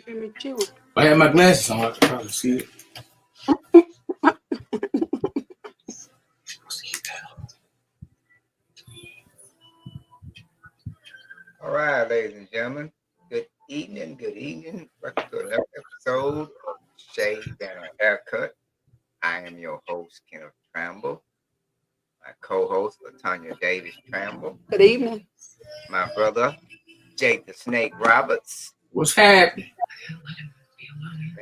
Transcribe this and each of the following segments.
Me too. I had my glasses on. I could probably see it. All right, ladies and gentlemen. Good evening. Good evening. Welcome to another episode of Shade and a Haircut. I am your host, Kenneth Tramble. My co-host, Latanya Davis Tramble. Good evening. My brother, Jake the Snake Roberts. What's happening?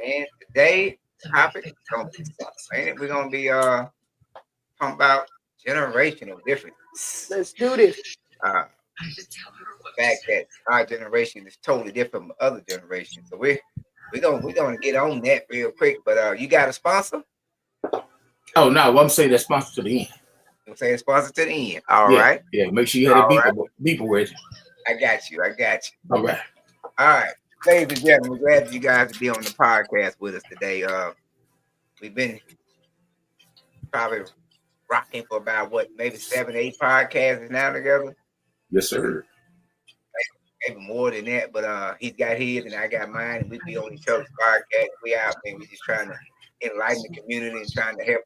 And today, topic is gonna be something. We're gonna be talking about generational differences. Let's do this. The fact that our generation is totally different from other generations. So we're gonna get on that real quick. But you got a sponsor? Oh no, I'm saying that sponsor to the end. I'm saying sponsor to the end. All yeah, right. Yeah, make sure you have a beeper with you. I got you. All right. All right. Ladies and gentlemen, we're glad you guys to be on the podcast with us today. We've been probably rocking for about maybe 7-8 podcasts now together. Yes, sir. Maybe more than that, but he's got his and I got mine, and we be on each other's podcast. We out there, we just trying to enlighten the community and trying to help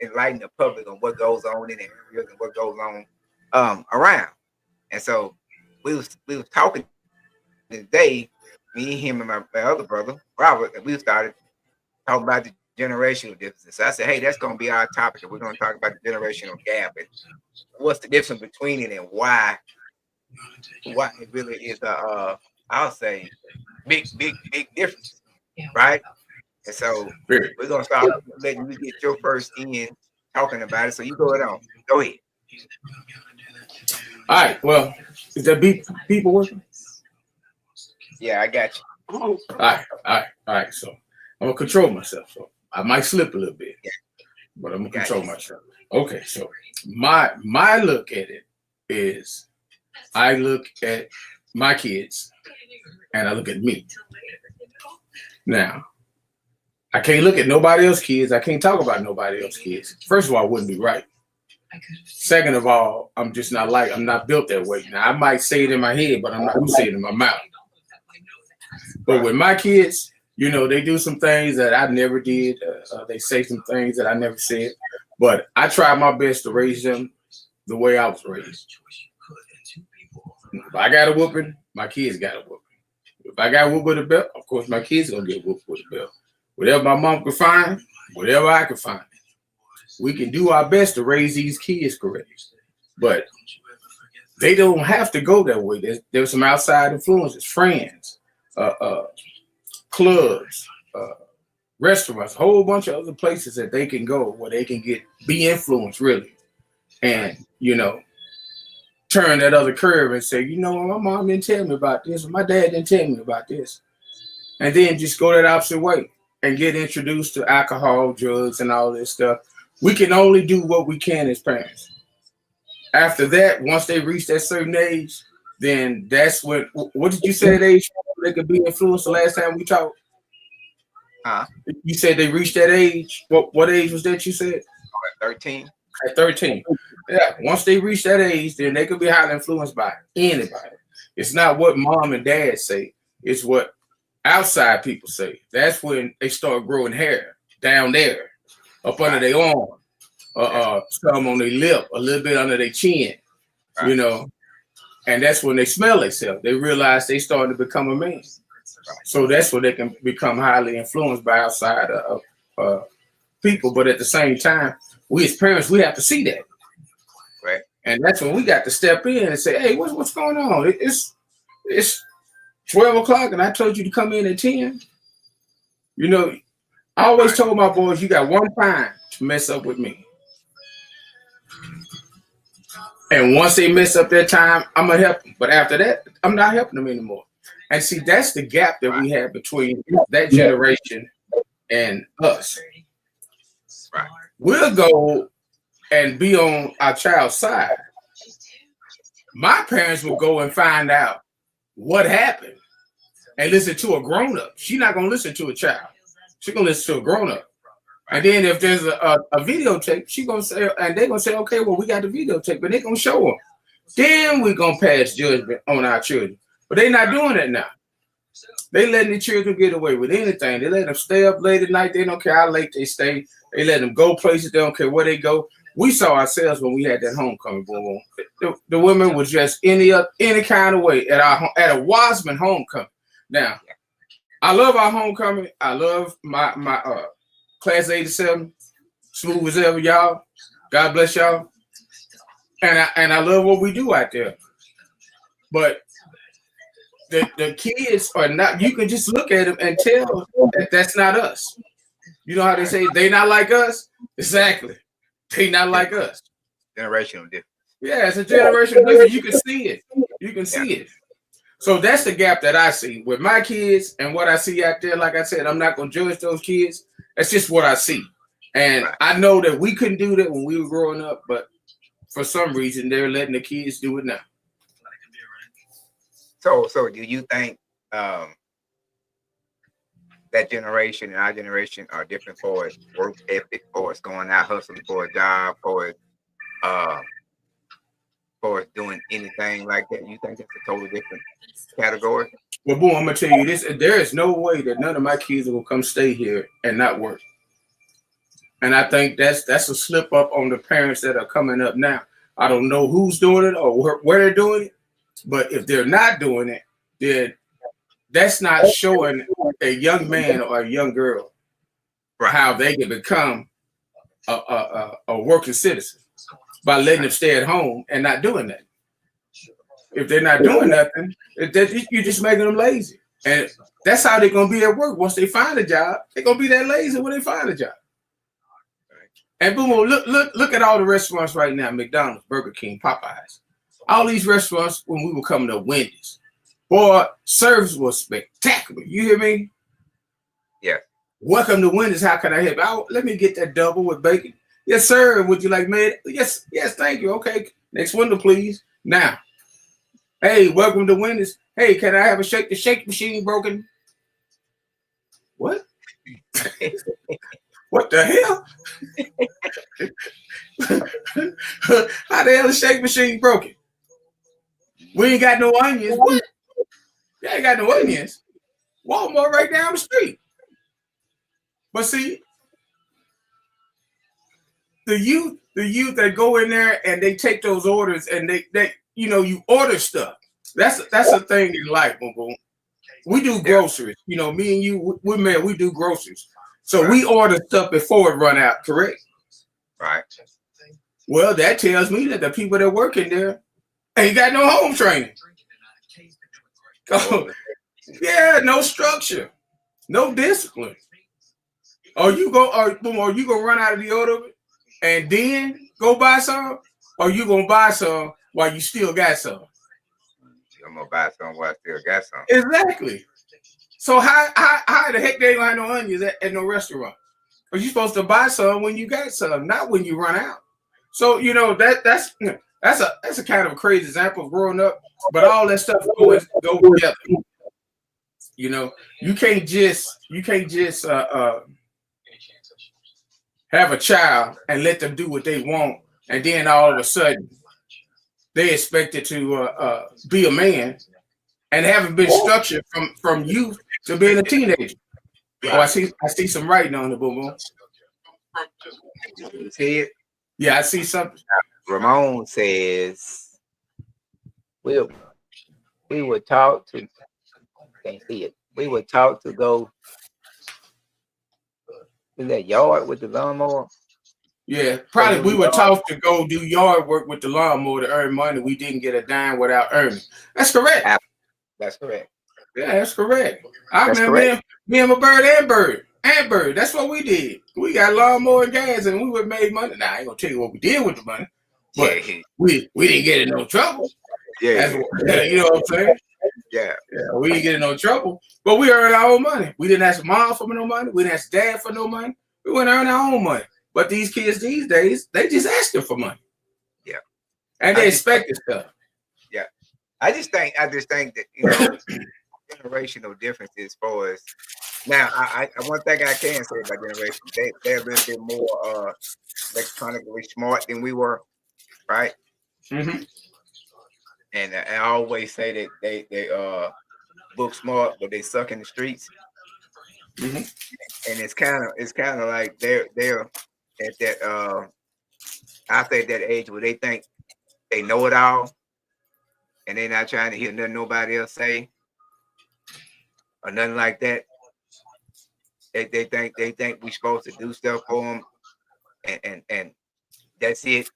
enlighten the public on what goes on in the areas and what goes on around. And so we was talking today, me, him, and my other brother, Robert, and we started talking about the generational differences. So I said, hey, that's going to be our topic. And we're going to talk about the generational gap and what's the difference between it and why it really is I'll say big difference, right? And so we're going to start letting you get your first in talking about it. So you go ahead. All right. Well, is that people working? Yeah, I got you. Oh. All right. So I'm gonna control myself. So I might slip a little bit, but I'm gonna control myself. Okay. So my look at it is, I look at my kids and I look at me. Now, I can't look at nobody else's kids. I can't talk about nobody else's kids. First of all, it wouldn't be right. Second of all, I'm not built that way. Now, I might say it in my head, but I'm not gonna say it in my mouth. But with my kids, they do some things that I never did. They say some things that I never said. But I try my best to raise them the way I was raised. If I got a whooping, my kids got a whooping. If I got whooped with a belt, of course my kids gonna get whooped with a belt. Whatever my mom could find, whatever I could find. We can do our best to raise these kids correctly. But they don't have to go that way. There's some outside influences, friends, clubs, restaurants, a whole bunch of other places that they can go where they can be influenced really. And, turn that other curve and say, my mom didn't tell me about this, or my dad didn't tell me about this. And then just go that opposite way and get introduced to alcohol, drugs, and all this stuff. We can only do what we can as parents. After that, once they reach that certain age, then that's what did you say that age they could be influenced the last time we talked? You said they reached that age. What age was that you said? 13. At 13. Yeah, once they reach that age, then they could be highly influenced by anybody. It's not what mom and dad say. It's what outside people say. That's when they start growing hair down there, up under their arm, some on their lip, a little bit under their chin, and that's when they smell themselves. They realize they starting to become a man. So that's where they can become highly influenced by outside people. But at the same time, we as parents, we have to see that. Right. And that's when we got to step in and say, hey, what's going on? It's 12 o'clock and I told you to come in at 10. I always told my boys, you got one time to mess up with me. And once they mess up their time, I'm going to help them. But after that, I'm not helping them anymore. And see, that's the gap that we have between that generation and us. Right. We'll go and be on our child's side. My parents will go and find out what happened and listen to a grown-up. She's not going to listen to a child. She's going to listen to a grown-up. And then if there's a videotape, she's going to say, and they're going to say, okay, well, we got the videotape, but they're going to show them. Then we're going to pass judgment on our children. But they're not doing that now. They letting the children get away with anything. They let them stay up late at night. They don't care how late they stay. They let them go places. They don't care where they go. We saw ourselves when we had that homecoming. Boom, boom. The women was just any kind of way at a Wasman homecoming. Now, I love our homecoming. I love my class 87, smooth as ever, y'all. God bless y'all. And I love what we do out there. But the kids are not, you can just look at them and tell that that's not us. You know how they say they not like us? Exactly. They not like us. Generational difference. Yeah, it's a generational difference. You can see it. You can see it. So that's the gap that I see with my kids and what I see out there. Like I said, I'm not going to judge those kids. That's just what I see. And I know that we couldn't do that when we were growing up, but for some reason, they're letting the kids do it now. So do you think that generation and our generation are different for its work ethic, for its going out hustling for a job, for its doing anything like that? You think that's a totally different category? Well, boom, I'm gonna tell you this: there is no way that none of my kids will come stay here and not work. And I think that's a slip up on the parents that are coming up now. I don't know who's doing it or where they're doing it, but if they're not doing it, then that's not showing a young man or a young girl how they can become a working citizen by letting them stay at home and not doing that. If they're not doing nothing, you're just making them lazy. And that's how they're going to be at work. Once they find a job, they're going to be that lazy when they find a job. And boom, look at all the restaurants right now: McDonald's, Burger King, Popeyes. All these restaurants, when we were coming to Wendy's, boy, service was spectacular. You hear me? Yeah. Welcome to Wendy's. How can I help? Let me get that double with bacon. Yes, sir. Would you like made? Yes, thank you. Okay. Next window, please. Now, hey, welcome to Wendy's. Hey, can I have a shake? The shake machine broken. What? What the hell? How the hell is shake machine broken? We ain't got no onions. What? You ain't got no onions. Walmart right down the street. But see, the youth that go in there and they take those orders and they you order stuff. That's a thing in life, boom, boom. We do groceries. Me and you, we do groceries. So we order stuff before it run out, correct? Right. Well, that tells me that the people that work in there ain't got no home training. Oh, yeah, no structure, no discipline. Or you gonna run out of the order and then go buy some, or you gonna buy some while you still got some? I'm gonna buy some while I still got some. Exactly. So how the heck they gonna have no onions at no restaurant? Are you supposed to buy some when you got some, not when you run out? So that's a kind of a crazy example of growing up, but all that stuff go together. You can't just have a child and let them do what they want, and then all of a sudden they expected to be a man and haven't been structured from youth to being a teenager. Oh, I see some writing on the boom boom. You see it? Yeah, I see something. Ramon says we were taught to can't see it. We were taught to go in that yard with the lawnmower. Yeah, probably we were taught to go do yard work with the lawnmower to earn money. We didn't get a dime without earning. That's correct. That's correct. Yeah, that's correct. I remember me and my bird and bird. That's what we did. We got lawnmower and gas, and we would made money. Now I ain't gonna tell you what we did with the money, but we didn't get in no trouble. Yeah, you know what I'm saying? Yeah, we didn't get in no trouble, but we earned our own money. We didn't ask mom for no money. We didn't ask dad for no money. We went and earn our own money. But these kids these days, they just asking for money. Yeah, and they expect stuff. Yeah, I just think that generational differences as far as now. I one thing I can say about generation, they're a little bit more electronically smart than we were, right? Mm-hmm. And I always say that book smart, but they suck in the streets. Mm-hmm. And it's kind of like they're at that I say that age where they think they know it all, and they're not trying to hear nothing nobody else say or nothing like that. They think we're supposed to do stuff for them, and that's it.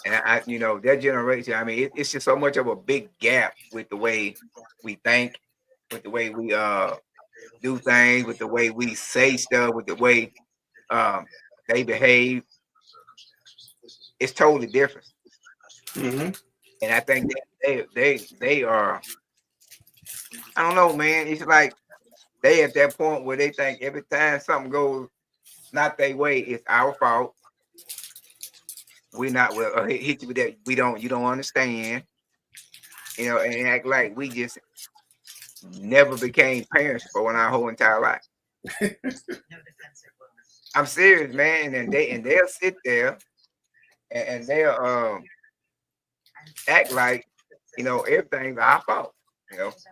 And I that generation. I mean, it's just so much of a big gap with the way we think, with the way we do things, with the way we say stuff, with the way they behave. It's totally different. Mm-hmm. And I think they are. I don't know, man. It's like they at that point where they think every time something goes not their way, it's our fault. We're not well hit you with that. You don't understand, and act like we just never became parents for our whole entire life. I'm serious, man. And they'll sit there and they'll act like everything's our fault,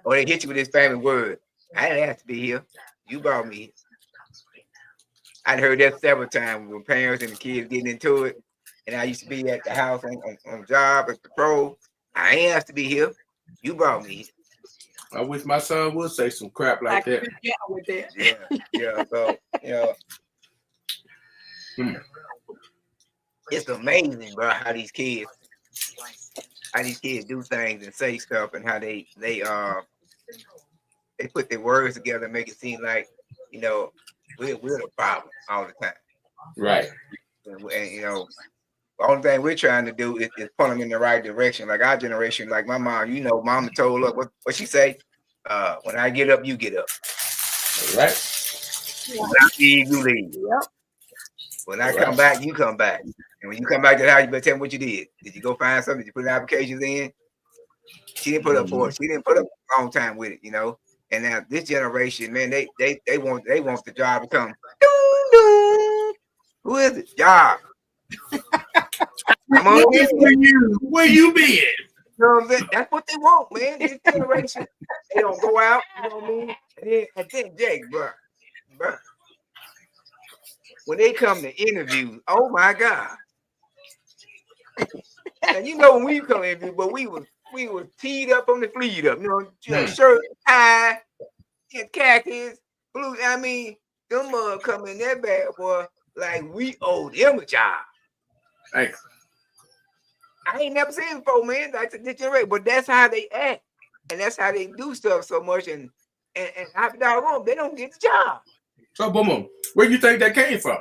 or they hit you with this family word. I didn't have to be here. You brought me here. I'd heard that several times when parents and the kids getting into it. And I used to be at the house on job at patrol. I ain't asked to be here. You brought me here. I wish my son would say some crap like that. Yeah, with that. Yeah. So, it's amazing, bro, how these kids do things and say stuff, and how they put their words together and make it seem like, we're the problem all the time. Right. And the only thing we're trying to do is point them in the right direction. Like our generation, like my mom, mama told us what she say. When I get up, you get up. All right. When I leave, you leave. Yep. When I come back, you come back. And when you come back to the house, you better tell me what you did. Did you go find something? Did you put applications in? She didn't put up for it. She didn't put up a long time with it, And now this generation, man, they want the job to come. Who is it? Job. Come on, where you been? You know what I'm saying? That's what they want, man. This generation, they don't go out. You know what I mean? And then Jake, bro, when they come to interviews, oh my God! And when we come to interview, but we was teed up on the fleet up, shirt, tie, and khakis, blue. I mean, them come in that bad boy like we owed them a job. Thanks. I ain't never seen it before, man. That's a generation, but that's how they act, and that's how they do stuff so much. And I doggone, they don't get the job. So, boom, where you think that came from?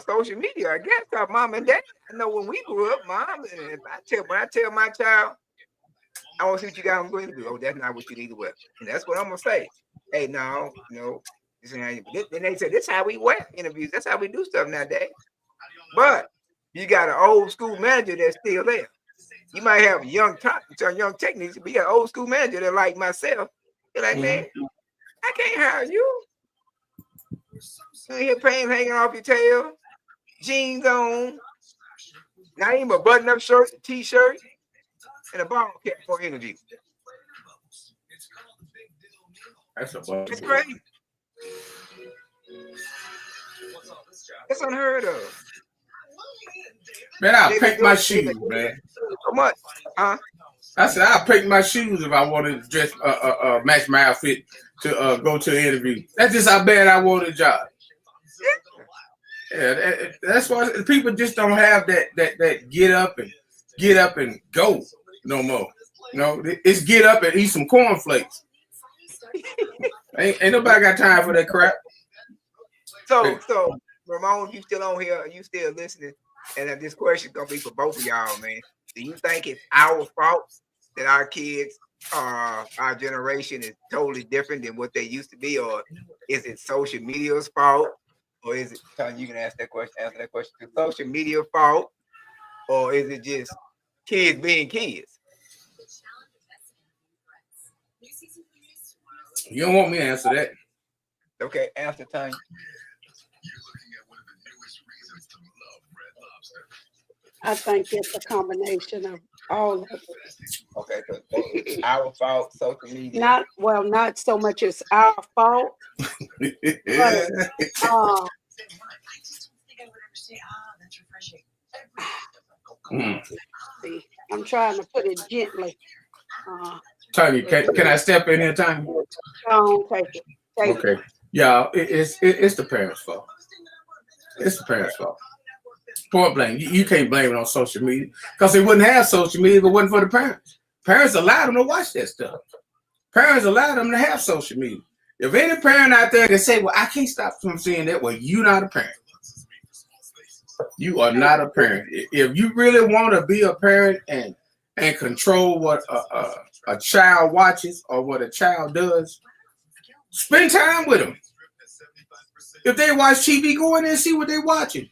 Social media, I guess. Mom and dad. I know when we grew up, mom. And when I tell my child, I want to see what you got on going to do. Oh, that's not what you need to wear, and that's what I'm gonna say. Hey, no, this ain't how you. Then they say this is how we wear interviews. That's how we do stuff nowadays. But you got an old school manager that's still there. You might have young techniques, but you got an old school manager that like myself. You're like, man, I can't hire you. You hear pants hanging off your tail, jeans on, not even a button-up shirt, a t-shirt, and a ball cap for an interview. That's crazy. That's unheard of. Man, I'll pick my shoes, man. How much? Huh? I said I'll pick my shoes if I wanted to dress, match my outfit to go to the interview. That's just how bad I want a job. Yeah, that's why people just don't have that get up and go no more. It's get up and eat some cornflakes. ain't nobody got time for that crap. So Ramon, you still on here? You still listening? And this question gonna be for both of y'all, man. Do you think it's our fault that our kids, our generation is totally different than what they used to be, or is it social media's fault, or is it? Tony, you can answer that question. Is social media fault, or is it just kids being kids? You don't want me to answer that. Okay, answer, Tony. I think it's a combination of all of it. Okay, so it's our fault, social media. Not so much it's our fault, but see, I'm trying to put it gently. Tanya, can I step in here, Tanya? Take it. Okay. Yeah, it's the parents' fault. It's the parents' fault. Point blank. You can't blame it on social media because they wouldn't have social media if it wasn't for the parents. Parents allowed them to watch that stuff. Parents allowed them to have social media. If any parent out there can say, well, I can't stop from seeing that, well, you're not a parent. You are not a parent. If you really want to be a parent and control what a child watches or what a child does, spend time with them. If they watch TV, go in there and see what they're watching.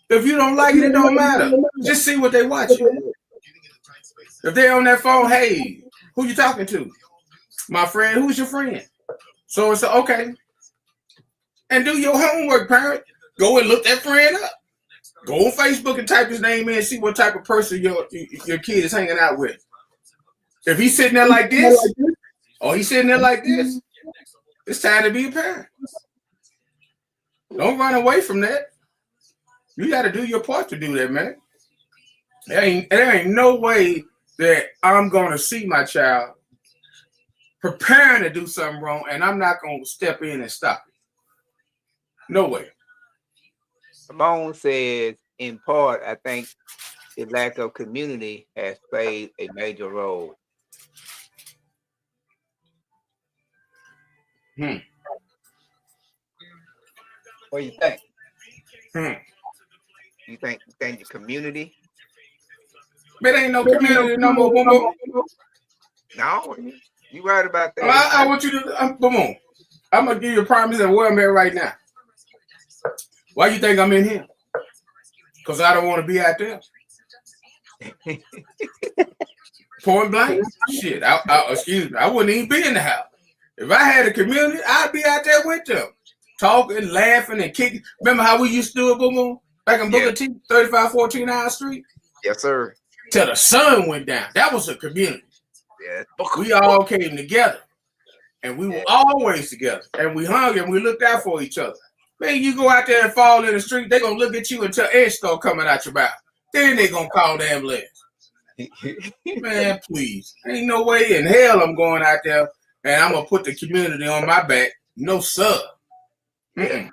If you don't like it, it don't matter. Just see what they're watching. If they're on that phone, hey, who you talking to? My friend. Who's your friend? So it's okay. And do your homework, parent. Go and look that friend up. Go on Facebook and type his name in and see what type of person your kid is hanging out with. If he's sitting there like this, or he's sitting there like this, it's time to be a parent. Don't run away from that. You got to do your part to do that, man. There ain't no way that I'm going to see my child preparing to do something wrong and I'm not going to step in and stop it. No way. Simone says, in part, I think the lack of community has played a major role. What do you think? You think the community? But ain't no community no more. Boom, boom. No, you right about that. I want you to boom. I'm gonna give you a promise of where I'm at right now. Why you think I'm in here? Because I don't want to be out there. Point blank. Shit. Excuse me. I wouldn't even be in the house. If I had a community, I'd be out there with them. Talking, laughing, and kicking. Remember how we used to do it, boom, boom? Back in Booker T, 3514 High Street? Yes, sir. Till the sun went down. That was a community. Yeah. We all came together. And we were always together. And we hung and we looked out for each other. Man, you go out there and fall in the street, they're going to look at you until air start coming out your mouth. Then they're going to call the ambulance. Man, please. Ain't no way in hell I'm going out there and I'm going to put the community on my back. No, sir. Okay.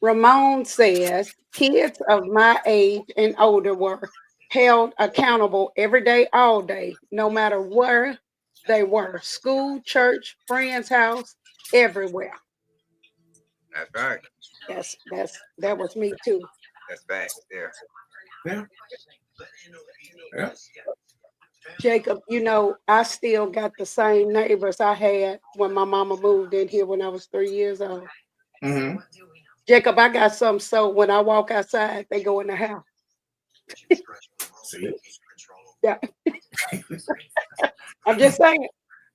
Ramon says, kids of my age and older were held accountable every day, all day, no matter where they were. School, church, friend's house, everywhere. That's right. That was me too. That's facts. Yeah. Jacob, I still got the same neighbors I had when my mama moved in here when I was 3 years old. Mm-hmm. Jacob, I got some, so when I walk outside, they go in the house. See? Yeah. I'm just saying.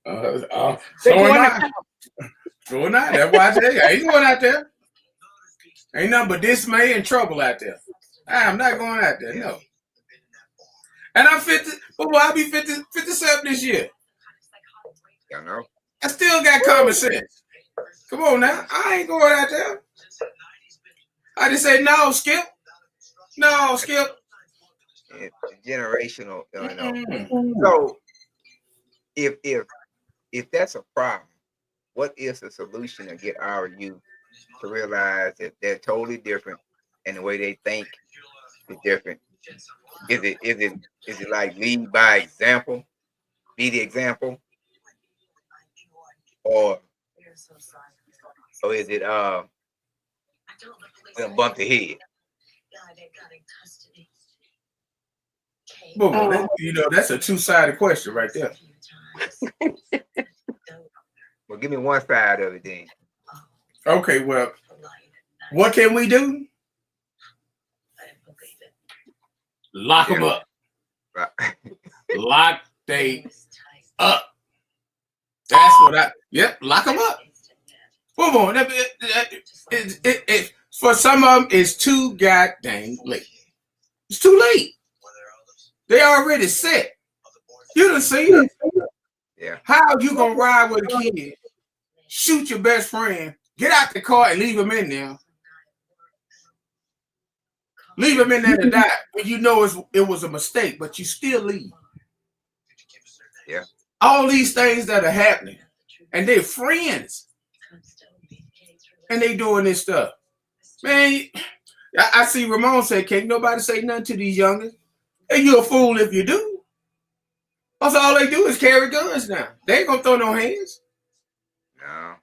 So am I. So am I. That's why I tell you, I ain't going out there. Ain't nothing but dismay and trouble out there. I'm not going out there, no. And I'm 50, but I'll be 57 this year. I know. I still got common sense. Come on now. I ain't going out there. I just say, no, Skip. No, Skip. It's generational, So if that's a problem, what is the solution to get our youth to realize that they're totally different and the way they think is different? Is it like lead by example? Be the example? Or is it gonna bump the head? Well, that's a two-sided question right there. Well, give me one side of it then. Okay, well, what can we do? Lock them up. Right. Lock they up. That's what lock them up. Move on. For some of them, it's too goddamn late. It's too late. They already set. You done seen it. Yeah. How you gonna ride with a kid, shoot your best friend, get out the car and leave him in there? Leave him in there to die when you know it was a mistake, but you still leave. Yeah. All these things that are happening, and they're friends, and they doing this stuff. Man, I see Ramon say, can't nobody say nothing to these youngins. And you're a fool if you do. That's all they do is carry guns now. They ain't gonna throw no hands. No.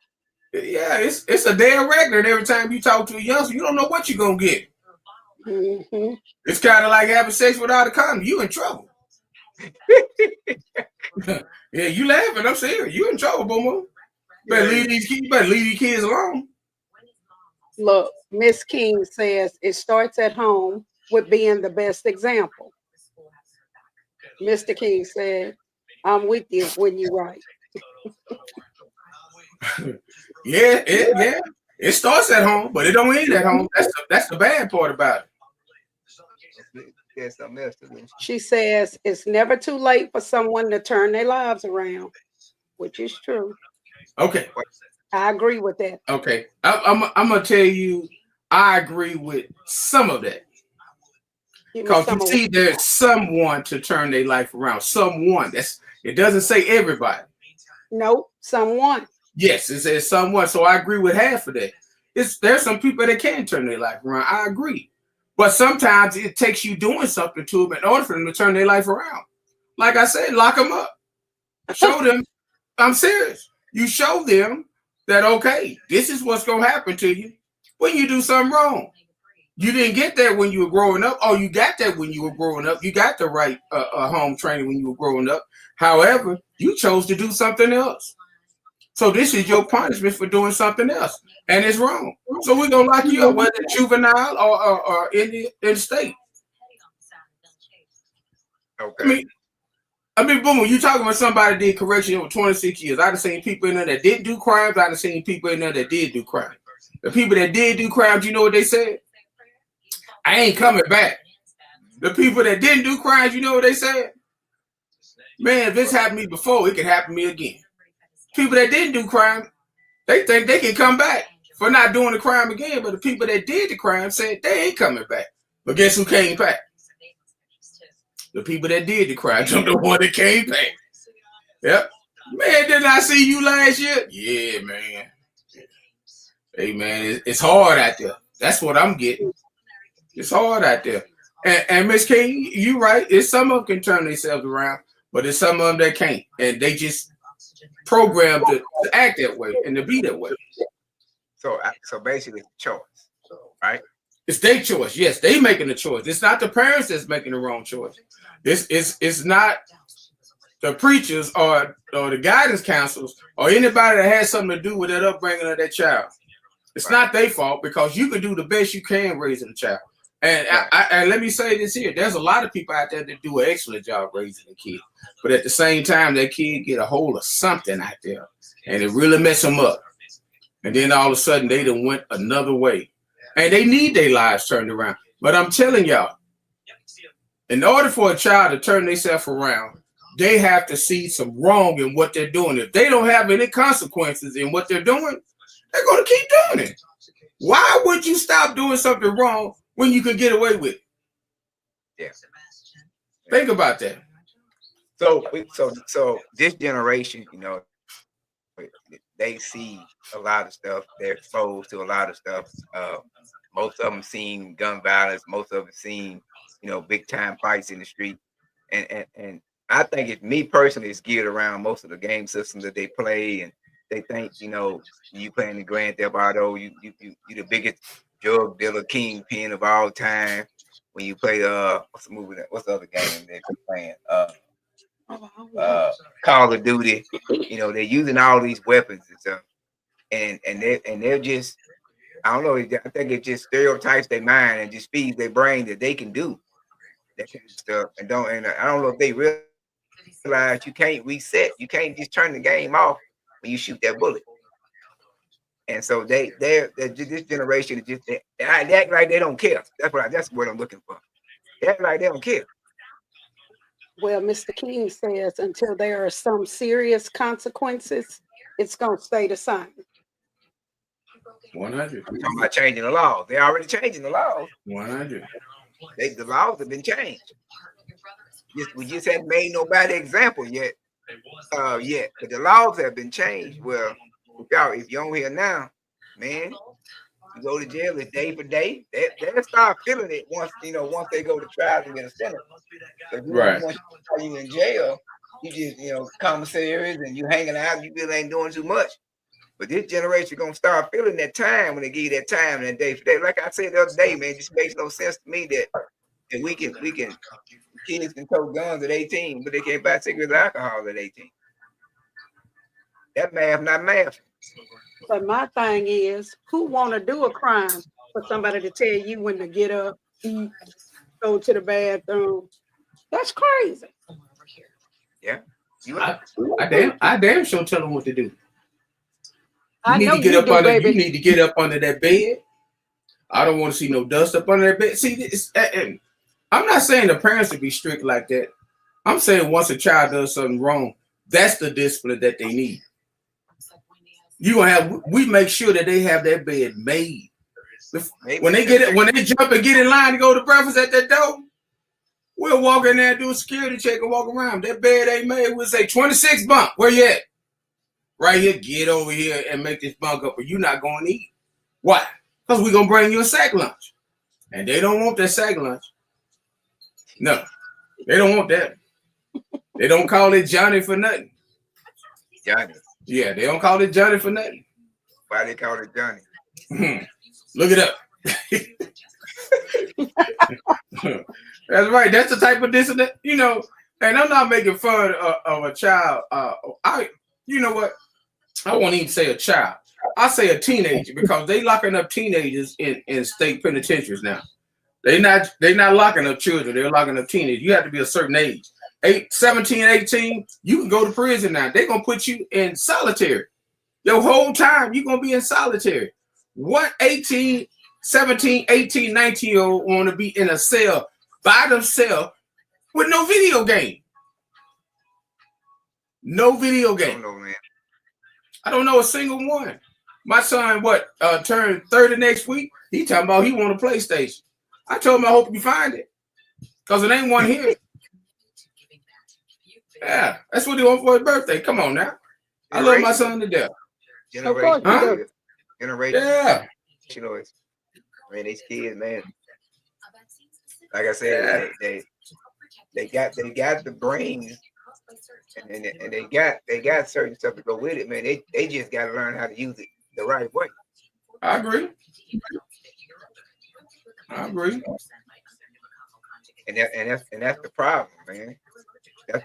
Yeah, it's a damn record every time you talk to a youngster. You don't know what you're gonna get. Mm-hmm. It's kind of like having sex without a condom. You in trouble. Yeah, you laughing. I'm serious. You in trouble, Bomo. Better leave these kids alone. Look, Miss King says it starts at home with being the best example. Mr. King said, I'm with you when you right. Yeah. It starts at home, but it don't end at home. That's the bad part about it. There's something else to do. She says it's never too late for someone to turn their lives around, which is true. Okay. I agree with that. Okay. I'm gonna tell you, I agree with some of that. Because you see, there's someone to turn their life around. Someone. It doesn't say everybody. Nope, someone. Yes, it says someone. So I agree with half of that. There's some people that can turn their life around. I agree. But sometimes it takes you doing something to them in order for them to turn their life around. Like I said, lock them up. Show them. I'm serious. You show them that, okay, this is what's going to happen to you when you do something wrong. You didn't get that when you were growing up. Oh, you got that when you were growing up. You got the right home training when you were growing up. However, you chose to do something else. So this is your punishment for doing something else. And it's wrong. So we're going to lock you up, whether juvenile or in the state. Okay. I mean, boom, you talking about somebody did correction over 26 years. I've seen people in there that didn't do crimes. I've seen people in there that did do crimes. The people that did do crimes, you know what they said? I ain't coming back. The people that didn't do crimes, you know what they said? Man, if this happened to me before, it can happen to me again. People that didn't do crime, they think they can come back for not doing the crime again. But the people that did the crime said they ain't coming back. But guess who came back? The people that did the crime, the one that came back. Yep. Man, didn't I see you last year? Yeah, man. Hey, man, it's hard out there. That's what I'm getting. It's hard out there. And Miss King, you right. It's some of them can turn themselves around, but it's some of them that can't. And they just programmed to act that way and to be that way. So basically, it's a choice, right? It's their choice. Yes, they making the choice. It's not the parents that's making the wrong choice. It's not the preachers or the guidance counselors or anybody that has something to do with that upbringing of that child. It's not their fault because you can do the best you can raising a child. And and let me say this here. There's a lot of people out there that do an excellent job raising a kid. But at the same time, that kid get a hold of something out there and it really mess them up. And then all of a sudden, they done went another way. And they need their lives turned around. But I'm telling y'all, in order for a child to turn themselves around, they have to see some wrong in what they're doing. If they don't have any consequences in what they're doing, they're going to keep doing it. Why would you stop doing something wrong when you can get away with it? Yeah. Think about that. So this generation, you know, they see a lot of stuff. They're exposed to a lot of stuff. Most of them seen gun violence. Most of them seen, you know, big time fights in the street. And I think it's me personally, it's geared around most of the game systems that they play, and they think, you know, you playing the Grand Theft Auto, you the biggest drug dealer kingpin of all time. When you play what's the other game they're playing? Call of Duty. You know, they're using all these weapons and stuff, and they're just, I don't know, I think it just stereotypes their mind and just feeds their brain that they can do that kind of stuff, and I don't know if they realize you can't reset. You can't just turn the game off when you shoot that bullet. And so they're this generation is just they act like they don't care. That's what I'm looking for. They act like they don't care. Well, Mr. King says until there are some serious consequences, it's going to stay the same. 100. I'm talking about changing the laws. They're already changing the laws. 100. The laws have been changed. We just haven't made nobody example yet. But the laws have been changed. Well, if you're on here now, man, you go to jail, it's day for day. They'll start feeling it once they go to trial and get a sentence. Right. Once you in jail, you just commissaries and you hanging out, you really ain't doing too much. But this generation gonna start feeling that time when they give you that time and that day for day. Like I said the other day, man, it just makes no sense to me that we can kids can tote guns at 18, but they can't buy cigarettes and alcohol at 18. That math, not math. But my thing is, who want to do a crime for somebody to tell you when to get up, eat, go to the bathroom? That's crazy. Yeah. I damn sure tell them what to do. I know You baby. need to get up under that bed. I don't want to see no dust up under that bed. See, this, I'm not saying the parents should be strict like that. I'm saying once a child does something wrong, that's the discipline that they need. We make sure that they have that bed made. When they jump and get in line to go to breakfast at that door, we'll walk in there and do a security check and walk around. That bed ain't made. We'll say 26 bunk. Where you at? Right here. Get over here and make this bunk up, or you're not going to eat. Why? Because we're going to bring you a sack lunch. And they don't want that sack lunch. No, they don't want that. They don't call it Johnny for nothing. Johnny. Yeah, they don't call it Johnny for nothing. Why they call it Johnny? Look it up. That's right. That's the type of discipline, and I'm not making fun of a child. You know what? I won't even say a child. I say a teenager because they locking up teenagers in state penitentiaries now. They not locking up children. They're locking up teenagers. You have to be a certain age. 17, 18, you can go to prison now. They're going to put you in solitary. Your whole time, you're going to be in solitary. What 18, 17, 18, 19-year-old want to be in a cell by themselves with no video game? No video game. I don't know a single one. My son, turned 30 next week. He talking about he want a PlayStation. I told him I hope you find it. Because it ain't one here. Yeah, that's what he want for his birthday. Come on now. I love my son to death. Generation. Huh? Generation. Yeah. Man, these kids, man. Like I said, they got the brains, and they got certain stuff to go with it, man. They just got to learn how to use it the right way. I agree. And that's the problem, man.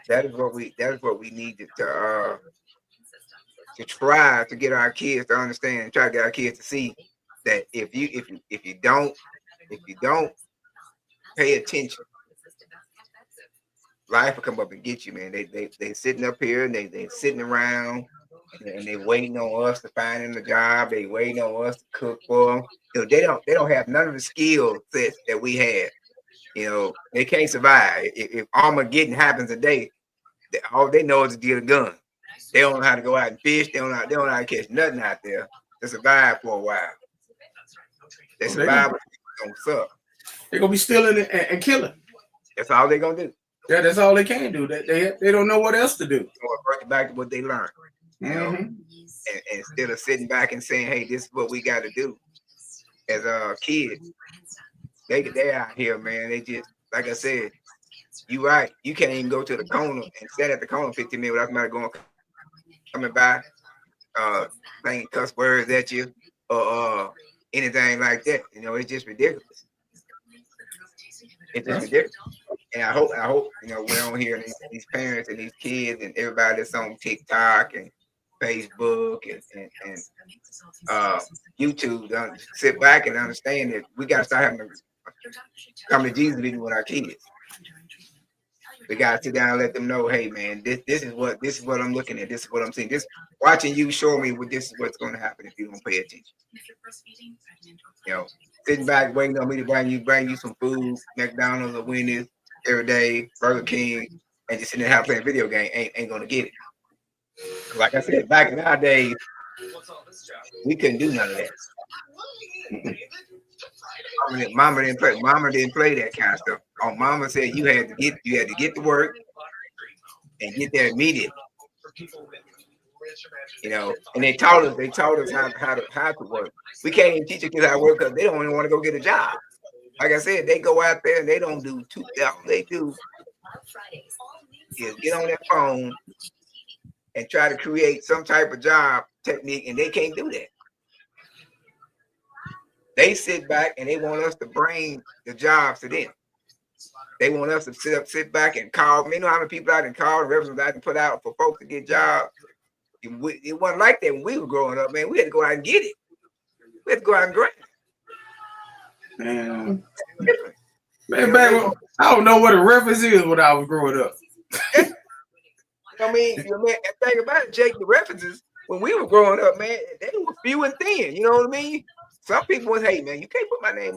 That is what we need to try to get our kids to understand, try to get our kids to see that if you don't pay attention, life will come up and get you, man. They sitting up here and they sitting around and they waiting on us to find them a job. They waiting on us to cook for them. They don't have none of the skill sets that we have. They can't survive. If Armageddon happens today, all they know is to get a gun. They don't know how to go out and fish. They don't know how to catch nothing out there to survive for a while. They survive, but they don't suck. They're gonna be stealing and killing. That's all they're gonna do. Yeah, that's all they can do. They don't know what else to do. Bring it back to what they learned. And instead of sitting back and saying, "Hey, this is what we got to do," as kids, they out here, man. They just, like I said, you right. You can't even go to the corner and stand at the corner 15 minutes without somebody coming by, saying cuss words at you or anything like that. It's just ridiculous. It's just ridiculous. And I hope, we're on here, these parents and these kids and everybody that's on TikTok and Facebook and YouTube, sit back and understand that we got to start having to come to Jesus with our kids. We got to sit down and let them know, hey man, this is what I'm looking at. This is what I'm seeing. This watching you show me this is what's going to happen if you don't pay attention. Sitting back waiting on me to bring you some food, McDonald's or Wendy's every day, Burger King, and just sitting in the house playing video game ain't gonna get it. Like I said, back in our days, we couldn't do none of that. Mama didn't play that kind of stuff. Mama said you had to get to work and get there immediately. You know, and they taught us how to work. We can't even teach the kids how to work because they don't even want to go get a job. Like I said, they go out there and they don't do all they do is get on their phone and try to create some type of job technique, and they can't do that. They sit back and they want us to bring the jobs to them. They want us to sit back and call. You know how many people out and call, references I can put out for folks to get jobs. It wasn't like that when we were growing up, man. We had to go out and get it. We had to go out and grind. Man, I don't know what a reference is when I was growing up. I mean, think about it, Jake. The references when we were growing up, man, they were few and thin. You know what I mean? Some people was, hey, man, you can't put my name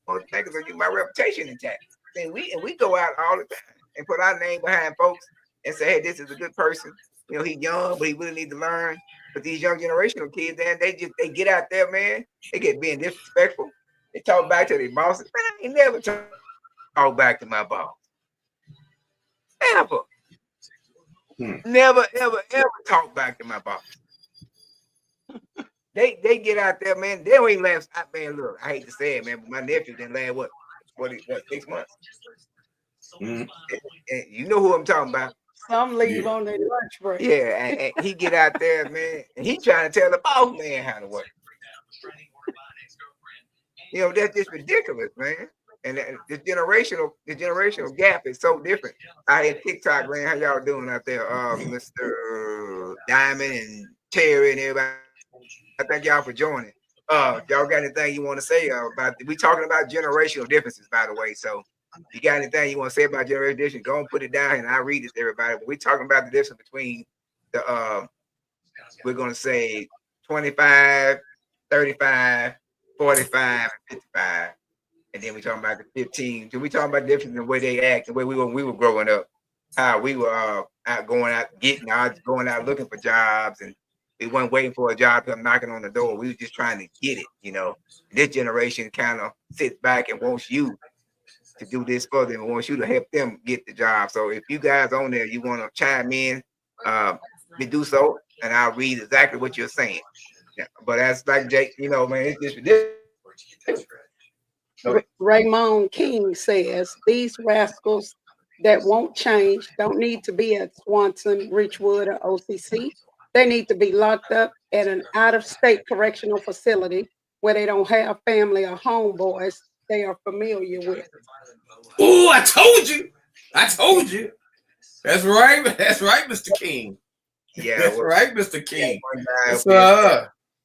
on the thing because my reputation intact. And we go out all the time and put our name behind folks and say, hey, this is a good person. You know, he's young, but he really need to learn. But these young generational kids, man, they get out there, man. They get being disrespectful. They talk back to their bosses. Man, I ain't never talk back to my boss. Ever. Never, ever, ever talk back to my boss. They get out there, man. They don't even last. Man, look, I hate to say it, man, but my nephew didn't last what 6 months. And you know who I'm talking about. Some leave on their lunch break. Yeah, and he get out there, man, and he trying to tell the boss man how to work. You know, that's just ridiculous, man. And the generational gap is so different. I had TikTok, man. How y'all doing out there, Mr. Diamond and Terry and everybody? I thank y'all for joining. Y'all got anything you want to say about? We talking about generational differences, by the way. So, you got anything you want to say about generational differences? Go and put it down, and I'll read it to everybody. But we talking about the difference between the we're gonna say 25, 35, 45, and 55. And then we talking about the 15. Then we talking about the difference in the way they act, the way we were growing up, how we were going out looking for jobs, and we weren't waiting for a job to come knocking on the door. We were just trying to get it, you know. This generation kind of sits back and wants you to do this for them and wants you to help them get the job. So if you guys on there, you want to chime in, we do so, and I'll read exactly what you're saying. Yeah, but that's like Jake, you know, man, it's just ridiculous. Raymond King says these rascals that won't change don't need to be at Swanson, Richwood, or OCC. They need to be locked up at an out-of-state correctional facility where they don't have family or homeboys they are familiar with. Oh, I told you. That's right, Mr. King. Yeah, that's right, Mr. King.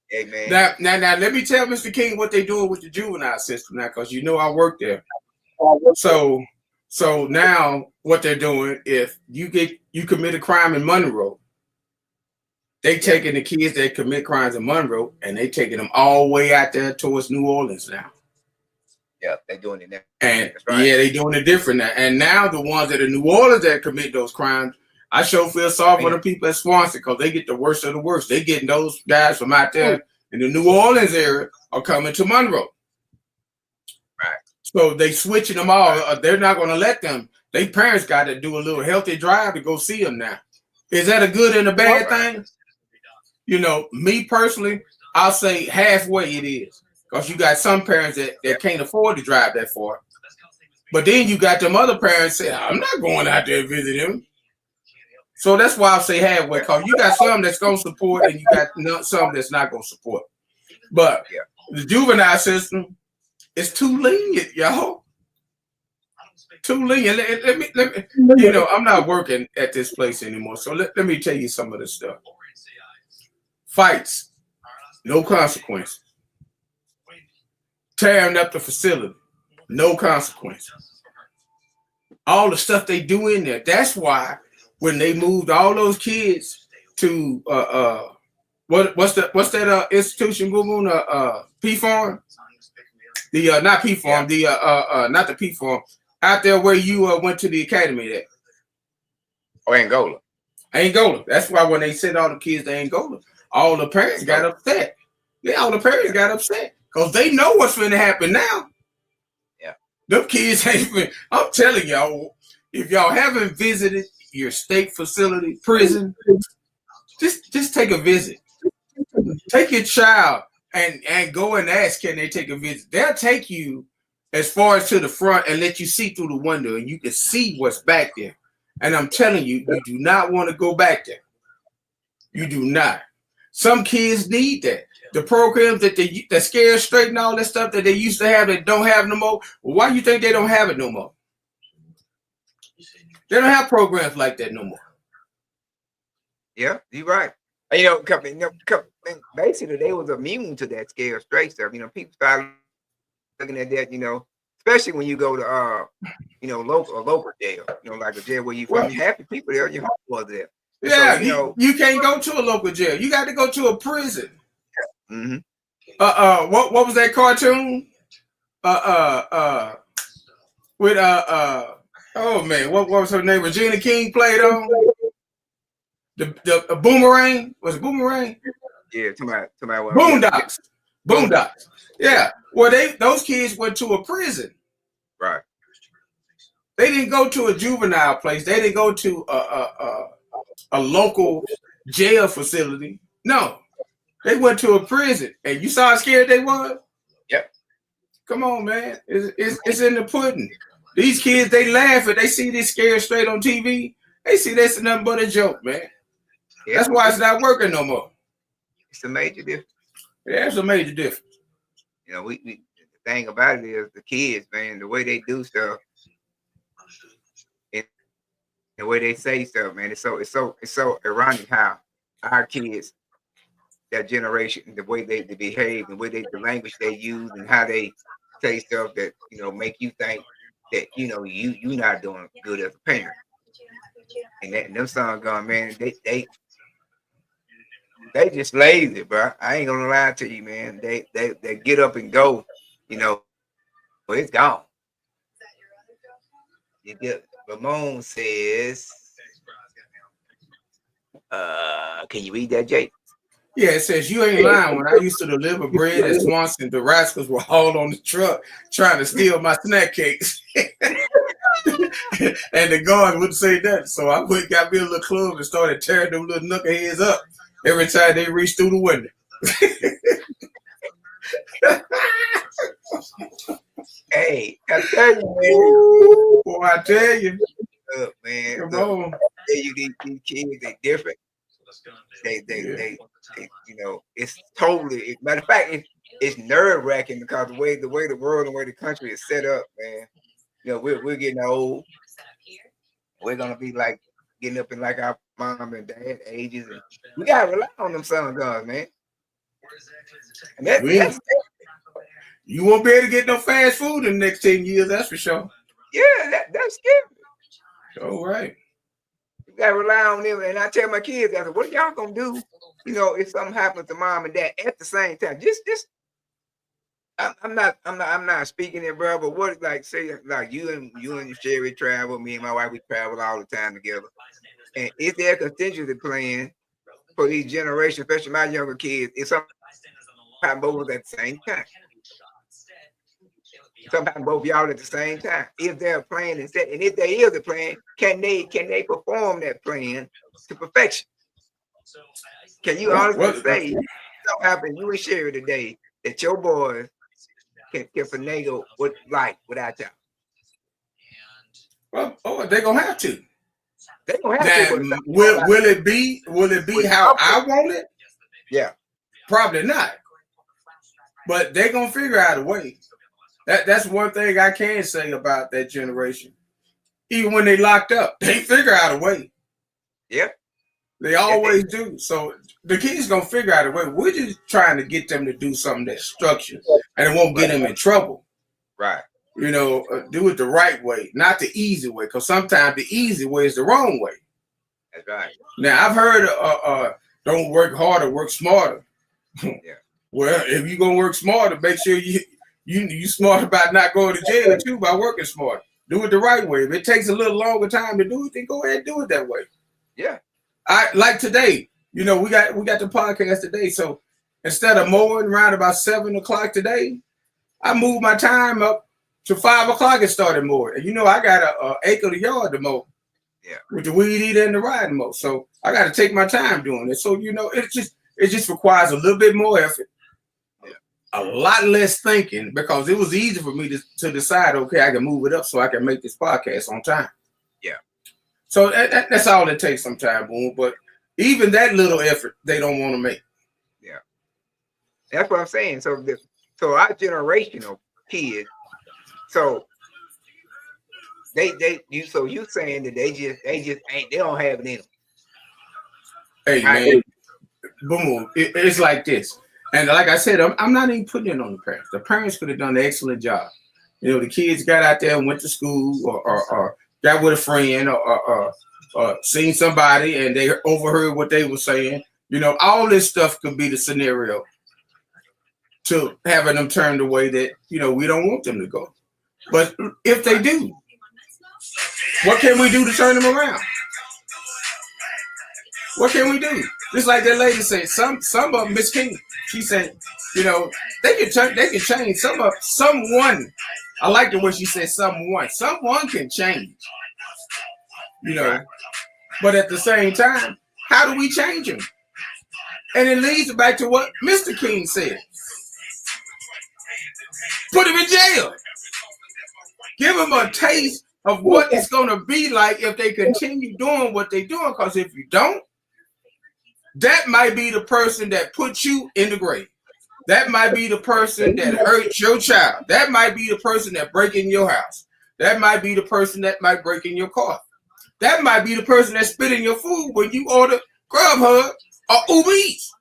Hey, man. Now, let me tell Mr. King what they doing with the juvenile system now, because you know I work there. So now what they're doing, if you commit a crime in Monroe, they taking the kids that commit crimes in Monroe and they taking them all the way out there towards New Orleans now. Yeah, they're doing it now. And yeah, they're doing it different now. And now the ones that are in New Orleans that commit those crimes, I sure feel sorry for the people at Swanson because they get the worst of the worst. They getting those guys from out there in the New Orleans area are coming to Monroe. Right. So they switching them all. They're not going to let them. Their parents got to do a little healthy drive to go see them now. Is that a good and a bad thing? You know, me personally, I'll say halfway it is. Because you got some parents that can't afford to drive that far. But then you got them other parents say, I'm not going out there to visit him. So that's why I say halfway, because you got some that's going to support and you got some that's not going to support. But the juvenile system is too lenient, y'all. Too lenient. Let me, you know, I'm not working at this place anymore. So let me tell you some of this stuff. Fights, no consequences. Tearing up the facility, no consequences. All the stuff they do in there. That's why when they moved all those kids to what's that institution, P Farm? The not P Farm, not the P Farm, out there where you went to the academy there. Oh, Angola. Angola. That's why when they sent all the kids to Angola, all the parents got upset. Yeah, all the parents got upset because they know what's going to happen now. Yeah. Them kids ain't been, I'm telling y'all, if y'all haven't visited your state facility, prison, just take a visit. Take your child and go and ask, can they take a visit? They'll take you as far as to the front and let you see through the window and you can see what's back there. And I'm telling you, you do not want to go back there. You do not. Some kids need that. The programs that scare straight and all that stuff that they used to have that don't have no more. Well, why do you think they don't have it no more? They don't have programs like that no more. Yeah, you're right. Basically, they was immune to that scare straight stuff. People started looking at that, especially when you go to local jail, like a jail where you find happy people there, your home was there. Yeah, so, you can't go to a local jail. You got to go to a prison. Mm-hmm. What was that cartoon? With oh man, what was her name? Regina King played on the Boomerang. Was it Boomerang? Yeah, to my Boondocks. Boondocks. Yeah. Well, those kids went to a prison. Right. They didn't go to a juvenile place. They didn't go to a local jail facility. No. They went to a prison. And you saw how scared they were? Yep. Come on, man. It's in the pudding. These kids, they laugh and they see this scared straight on TV. They see that's nothing but a joke, man. Yep. That's why it's not working no more. It's a major difference. Yeah, it's a major difference. We the thing about it is the kids, man, the way they do stuff, and the way they say stuff, man, it's so ironic how our kids, that generation, the way they behave, the way the language they use, and how they say stuff that make you think that you not doing good as a parent. And them sons gone, man, they just lazy, bro. I ain't gonna lie to you, man. They get up and go, but it's gone. Ramon says, can you read that, Jake? Yeah, it says, you ain't lying. When I used to deliver bread at Swanson, the rascals were hauled on the truck trying to steal my snack cakes. And the guard wouldn't say that. So I got me a little club and started tearing them little knuckleheads up every time they reached through the window. Hey, I tell you, man. Boy, I tell you. Look, man. Come on. These kids, they different. They it's totally. Matter of fact, it's nerve wracking because the way the world and the way the country is set up, man. We're getting old. We're gonna be like getting up in like our mom and dad ages, and we gotta rely on them son guns, man. And that's you won't be able to get no fast food in the next 10 years, that's for sure. Yeah, that's scary. All right. You gotta rely on them. And I tell my kids, I said, what are y'all gonna do? If something happens to mom and dad at the same time. I'm not speaking it, bro, but what say you and Sherry travel, me and my wife, we travel all the time together. And is there a contingency plan for these generations, especially my younger kids, if sometimes both at the same time? Sometimes both y'all at the same time. If they're playing and set, and if there is a plan, can they perform that plan to perfection? Can you honestly say something happened you and Sherry today that your boys can finagle with life without y'all? Well, they're gonna have to. They're gonna have to. Will it be how I want it? Yeah. Probably not. But they're gonna figure out a way. That's one thing I can say about that generation. Even when they locked up, they figure out a way. Yeah. They always do. So the kids gonna figure out a way. We're just trying to get them to do something that's structured and it won't get them in trouble. Right. Do it the right way, not the easy way. Because sometimes the easy way is the wrong way. That's right. Now I've heard don't work harder, work smarter. Yeah. Well, if you're gonna work smarter, make sure you smart about not going to jail too by working smart. Do it the right way. If it takes a little longer time to do it, then go ahead and do it that way. Yeah. I like today. You know, we got the podcast today. So instead of mowing around about 7 o'clock today, I moved my time up to 5 o'clock and started mowing. And you know, I got a acre of the yard to mow. Yeah. With the weed eater and the riding mower. So I got to take my time doing it. So, you know, it just requires a little bit more effort. Yeah. A lot less thinking, because it was easy for me to decide, okay, I can move it up so I can make this podcast on time. Yeah. So that's all it takes sometimes, Boom. But even that little effort, they don't want to make. Yeah. That's what I'm saying. So our generational kids, so you saying that they just ain't, they don't have it in them. Hey, man, Boom. It's like this. And like I said, I'm not even putting it on the parents. The parents could have done an excellent job. You know, the kids got out there and went to school or got with a friend or seen somebody and they overheard what they were saying. You know, all this stuff could be the scenario to having them turn the way that, you know, we don't want them to go. But if they do, what can we do to turn them around? What can we do? Just like that lady said, some of them, Miss King, she said, you know, they can change. Someone. I like the way she said someone can change. You know, but at the same time, how do we change them? And it leads back to what Mr. King said. Put him in jail. Give him a taste of what it's going to be like if they continue doing what they're doing. Because if you don't, that might be the person that put you in the grave. That might be the person that hurt your child. That might be the person that break in your house. That might be the person that might break in your car. That might be the person that spit in your food when you order Grubhub or Uber Eats.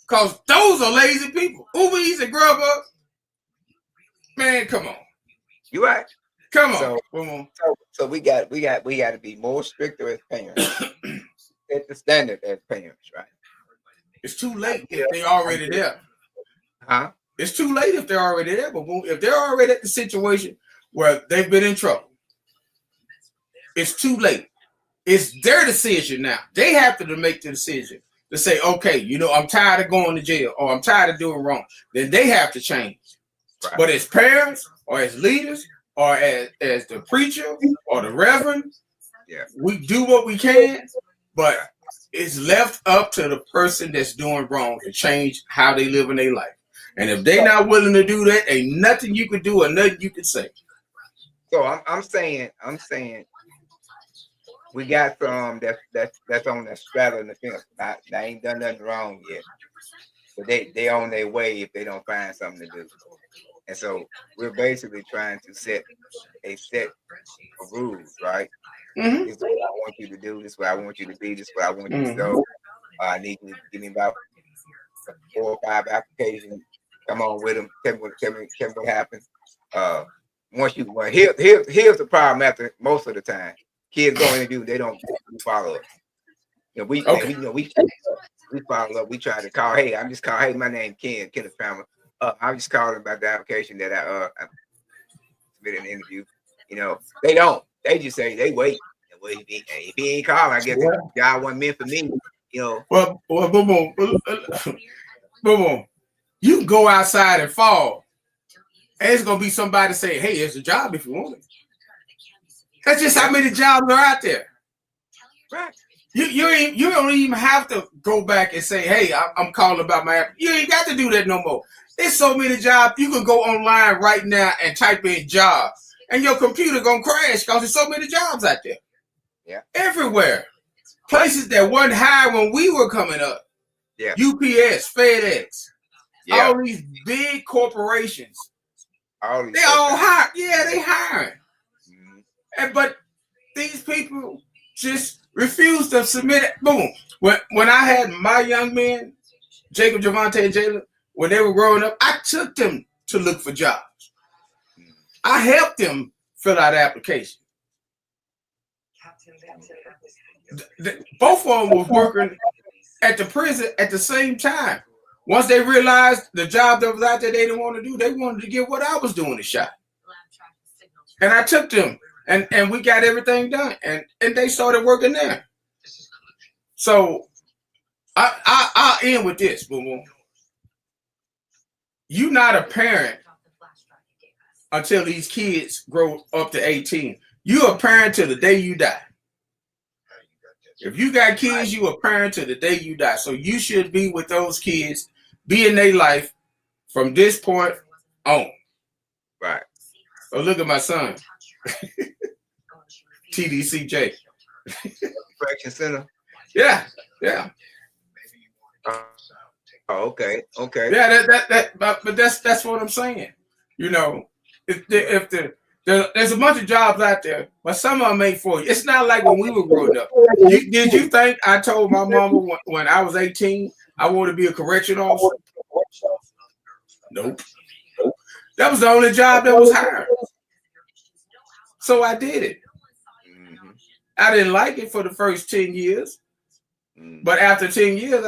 Because those are lazy people. Uber Eats and Grubhub. Man, come on. You right. Come on. So we got to be more stricter as parents. Set the standard as parents, right? It's too late if they're already there. Huh? It's too late if they're already there. But if they're already at the situation where they've been in trouble, it's too late. It's their decision now. They have to make the decision to say, okay, you know, I'm tired of going to jail or I'm tired of doing wrong. Then they have to change. Right. But as parents or as leaders or as the preacher or the reverend, we do what we can, but it's left up to the person that's doing wrong to change how they live in their life. And if they're not willing to do that, ain't nothing you can do or nothing you can say. So I'm saying we got some that's on the straddle in the fence. They ain't done nothing wrong yet, but they on their way if they don't find something to do. And so we're basically trying to set a set of rules, right? Mm-hmm. This is what I want you to do. This is what I want you to be. This is what I want you to go. I need you to give me about 4 or 5 applications. Come on with them. Tell me what happened. Here's the problem. After most of the time, kids go in and do, they don't follow up. You know, we follow up. We try to call. Hey, I'm just calling. Hey, my name Kenneth Palmer. I'm just calling about the application that I submitted an interview. You know, they don't. They just say they wait. If he ain't calling, I guess the job wasn't meant for me. You know. Well, boom. You can go outside and fall, and it's gonna be somebody say, "Hey, there's a job if you want it." That's just how many jobs are out there. Right. You don't even have to go back and say, "Hey, I'm calling about my app." You ain't got to do that no more. There's so many jobs. You can go online right now and type in jobs, and your computer gonna crash because there's so many jobs out there. Yeah. Everywhere. Places that weren't high when we were coming up. Yeah. UPS, FedEx, all these big corporations. They all hire. Yeah, they hiring. Mm-hmm. But these people just refuse to submit it. Boom. When I had my young men, Jacob, Javante, and Jalen, when they were growing up, I took them to look for jobs. I helped them fill out applications. Both of them was working at the prison at the same time. Once they realized the job that was out there they didn't want to do, they wanted to get what I was doing a shot. And I took them and we got everything done, and they started working there. So I'll end with this, Boom Boom. You're not a parent until these kids grow up to 18. You're a parent till the day you die. If you got kids, you a parent till the day you die. So you should be with those kids, be in their life from this point on. Right. So look at my son, TDCJ. Correction Center. Yeah. Oh, okay. Yeah, but that's what I'm saying. You know, there's a bunch of jobs out there, but some of them ain't for you. It's not like when we were growing up. Did you think I told my mama when I was 18 I wanted to be a correction officer? Nope. That was the only job that was hired. So I did it. Mm-hmm. I didn't like it for the first 10 years. But after 10 years,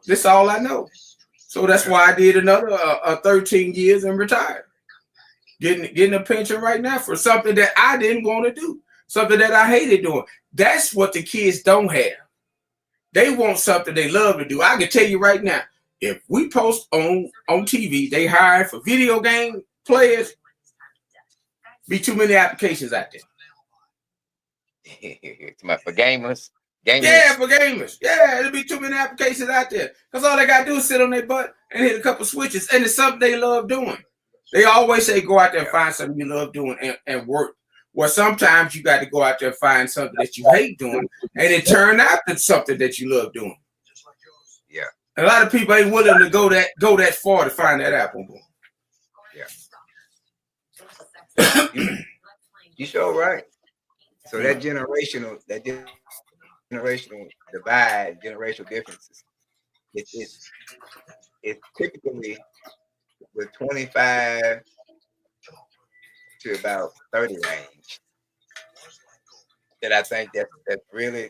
this is all I know. So that's why I did another 13 years and retired. Getting a pension right now for something that I didn't want to do, something that I hated doing. That's what the kids don't have. They want something they love to do. I can tell you right now, if we post on TV, they hire for video game players, be too many applications out there. For gamers. Yeah, for gamers. Yeah, there'll be too many applications out there. Because all they got to do is sit on their butt and hit a couple switches. And it's something they love doing. They always say go out there and find something you love doing and work. Well, sometimes you got to go out there and find something that you hate doing. And it turned out to something that you love doing. Yeah. A lot of people ain't willing to go that far to find that apple. Yeah. You sure right. So that generational divide, generational differences, it's typically with 25 to about 30 range. That I think that's really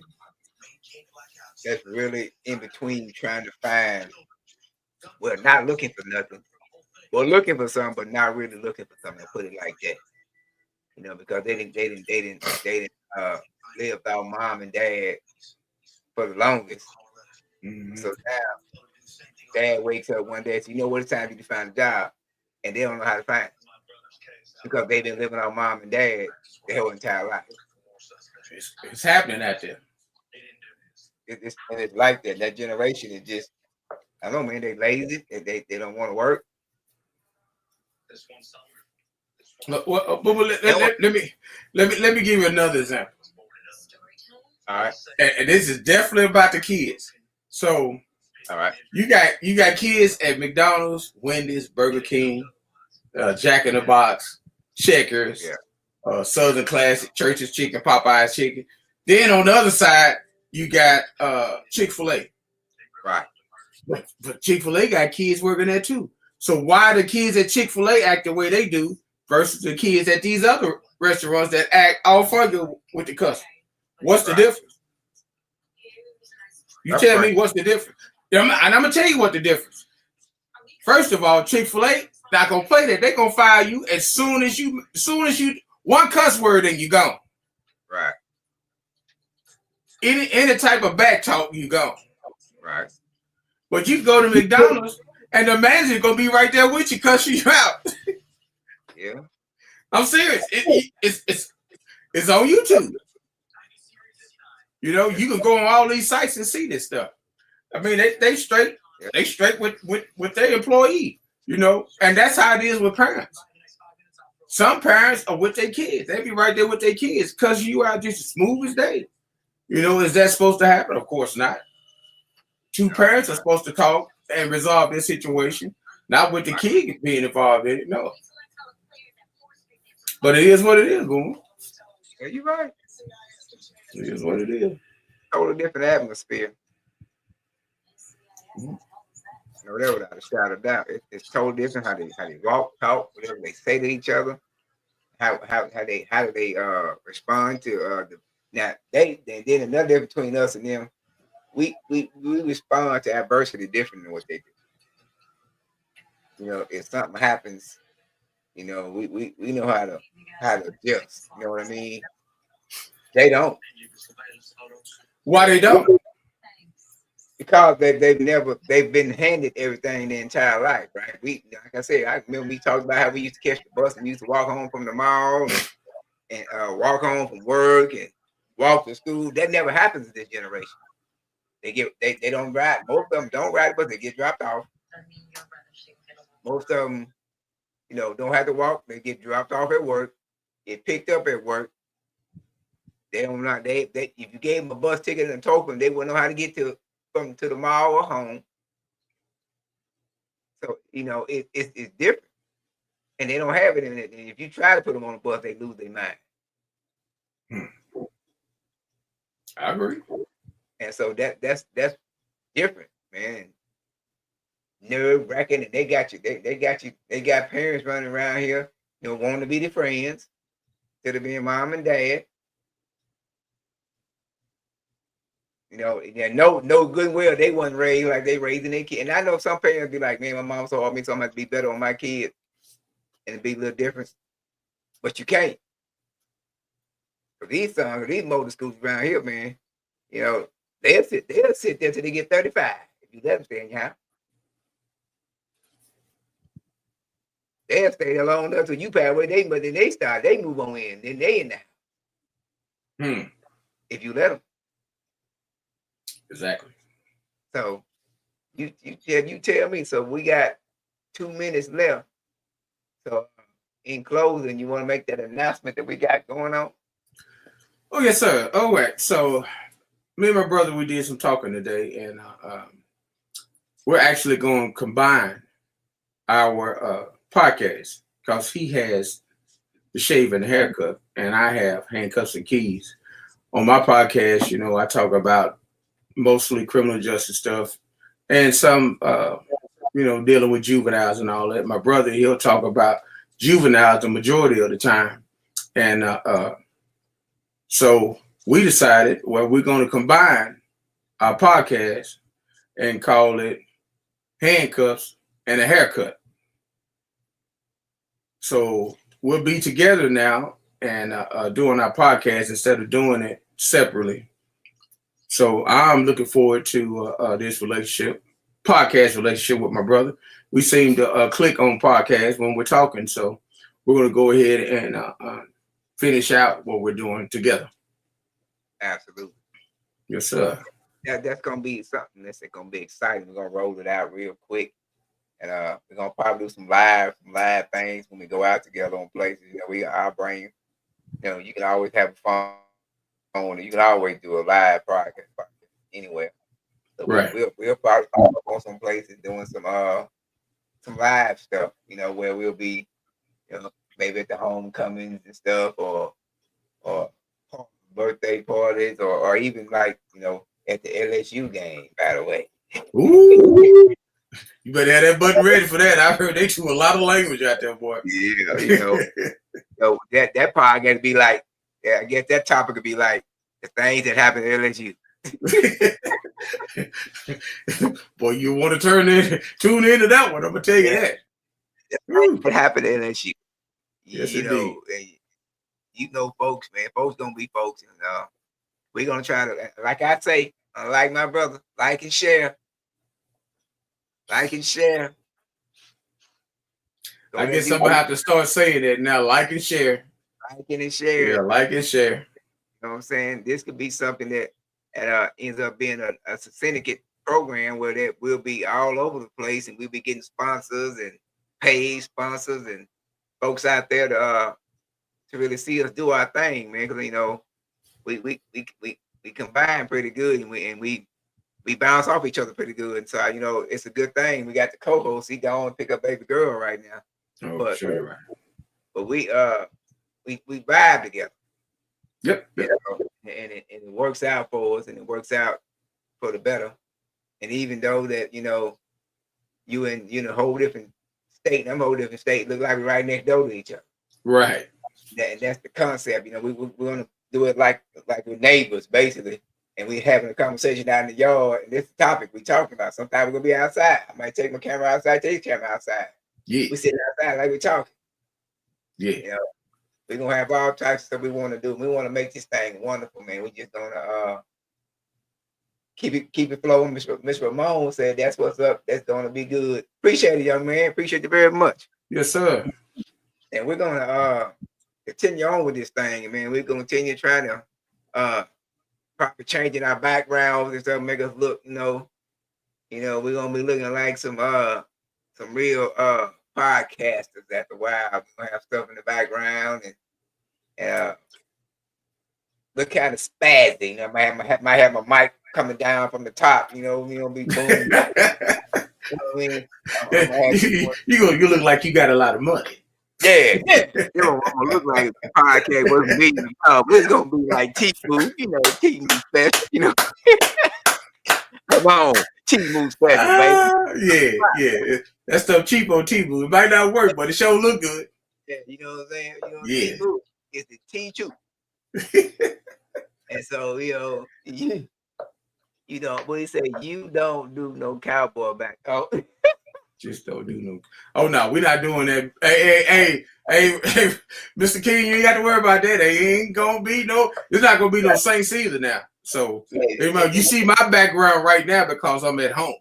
in between trying to find, well, not looking for nothing, well, looking for something, but not really looking for something. Put it like that, you know, because they didn't live without mom and dad for the longest. Mm-hmm. So now dad wakes up one day and says, you know what, it's time for you to find a job, and they don't know how to find it because they've been living on mom and dad their whole entire life. It's happening out there. It's like that. That generation is just, I don't know, man, they lazy. They don't want to work. Let me give you another example. All right. And this is definitely about the kids. So, all right, you got kids at McDonald's, Wendy's, Burger King, Jack in the Box, Checkers, Southern Classic, Church's Chicken, Popeye's Chicken. Then on the other side, you got Chick-fil-A. Right. But Chick-fil-A got kids working there too. So why the kids at Chick-fil-A act the way they do versus the kids at these other restaurants that act all further with the customer? What's the difference? You tell me what's the difference. And I'm going to tell you what the difference. First of all, Chick-fil-A not going to play that. They're going to fire you as soon as you one cuss word and you gone. Right. Any type of back talk, you gone. Right. But you go to McDonald's and the manager's going to be right there with you, cussing you out. Yeah. I'm serious. It's on YouTube. You know, you can go on all these sites and see this stuff. I mean, they straight with their employee, you know, and that's how it is with parents. Some parents are with their kids. They be right there with their kids because you are just as smooth as they. You know, is that supposed to happen? Of course not. Two parents are supposed to talk and resolve this situation, not with the kid being involved in it. No. But it is what it is, Boom. Yeah, you're right. It is what it is. Totally different atmosphere. Mm-hmm. No, that without a shadow of doubt. It's totally different how they walk, talk, whatever they say to each other. How do they respond to now then another difference between us and them. We respond to adversity different than what they do. You know, if something happens You know, we know how to adjust. You know what I mean? They don't. Why they don't? Because they've been handed everything their entire life, right? We, like I said, I remember we talked about how we used to catch the bus and used to walk home from the mall and walk home from work and walk to school. That never happens in this generation. They don't ride. Most of them don't ride, but they get dropped off. Most of them, you know, don't have to walk. They get dropped off at work, get picked up at work. They don't not they if you gave them a bus ticket and a token, they wouldn't know how to get to the mall or home. So you know it's different, and they don't have it in it. And if you try to put them on a bus, they lose their mind. I agree. And so that's different, man. Nerve wracking, and they got you. They got you. They got parents running around here, you know, wanting to be their friends instead of being mom and dad. You know, yeah, no good will. They wasn't raised like they raising their kid. And I know some parents be like, man, my mom told me so I'm gonna be better on my kid and it be a little different. But you can't. For these motor schools around here, man, you know, they'll sit there till they get 35. If you let them stay in your house. They'll stay there long enough till you pass away. But then they move on in. Then they in there. If you let them. Exactly. So you tell me. So we got 2 minutes left. So in closing, you want to make that announcement that we got going on? Oh yes, sir. All right. So me and my brother, we did some talking today, and we're actually going to combine our podcast because he has the shave and the haircut, and I have handcuffs and keys. On my podcast, you know, I talk about mostly criminal justice stuff and some, you know, dealing with juveniles and all that. My brother, he'll talk about juveniles the majority of the time. And so we decided, well, we're going to combine our podcast and call it Handcuffs and a Haircut. So we'll be together now and doing our podcast instead of doing it separately. So I'm looking forward to this podcast relationship with my brother. We seem to click on podcasts when we're talking. So we're going to go ahead and finish out what we're doing together. Absolutely. Yes, sir. That's going to be something that's going to be exciting. We're going to roll it out real quick. And we're going to probably do some live things when we go out together on places. You know, our brain, you know, you can always have a phone. You can always do a live podcast anywhere. So right. We'll probably pop up on some places doing some live stuff, you know, where we'll be, you know, maybe at the homecomings and stuff or birthday parties or even like, you know, at the LSU game, by the way. Ooh. You better have that button ready for that. I heard they do a lot of language out there, boy. Yeah, you know. So that part got to be like, yeah, I guess that topic could be like the things that happen at LSU. Boy, you want to tune into that one. I'm gonna tell you that. What happened at LSU? Yes, you indeed. know, folks, man. Folks gonna be folks, and we're gonna try to, like I say, like my brother, like and share. Like and share. I guess I'm gonna have to start saying that now. Like and share. Liking and share. Yeah, like and share. You know what I'm saying? This could be something that ends up being a syndicate program where that will be all over the place, and we'll be getting sponsors and paid sponsors and folks out there to really see us do our thing, man. Because you know, we combine pretty good, and we bounce off each other pretty good. And so you know, it's a good thing. We got the co-host. He gone pick up baby girl right now. Oh, but sure, right. But we vibe together. Yep. You know, and it works out for us, and it works out for the better. And even though that, you know, you in a whole different state, and I'm a whole different state, look like we're right next door to each other. Right. And that's the concept. You know, we're gonna do it like with neighbors, basically. And we're having a conversation out in the yard, and this is the topic we're talking about. Sometimes we're gonna be outside. I might take my camera outside, take the camera outside. Yeah. We sitting outside like we're talking. Yeah. You know, we're gonna have all types of stuff we want to do. We want to make this thing wonderful, man. We just gonna keep it flowing. Miss Ramon said that's what's up. That's gonna be good. Appreciate it, young man. Appreciate you very much. Yes, sir. And we're gonna continue on with this thing, man. We're gonna continue trying to proper changing our backgrounds and stuff, make us look, we're gonna be looking like some real podcasters after a while. We're gonna have stuff in the background and look kind of spazzy. Might have my mic coming down from the top. We gonna be boom. You look like you got a lot of money. Yeah. I'm gonna look like a podcast with me. It's gonna be like T-Move, T-Move special, Come on, T-Move special, baby. Yeah. That stuff cheap on T-Move. It might not work, but it sure look good. Yeah, you know what I'm saying? Yeah. T-Move. It's the T-Chew. And so, what he say, you don't do no cowboy back. Oh. Just don't do no. Oh no, we're not doing that. Hey, Mr. King, you ain't got to worry about that. They ain't gonna be no. There's not gonna be no Saints either now. So you see my background right now because I'm at home.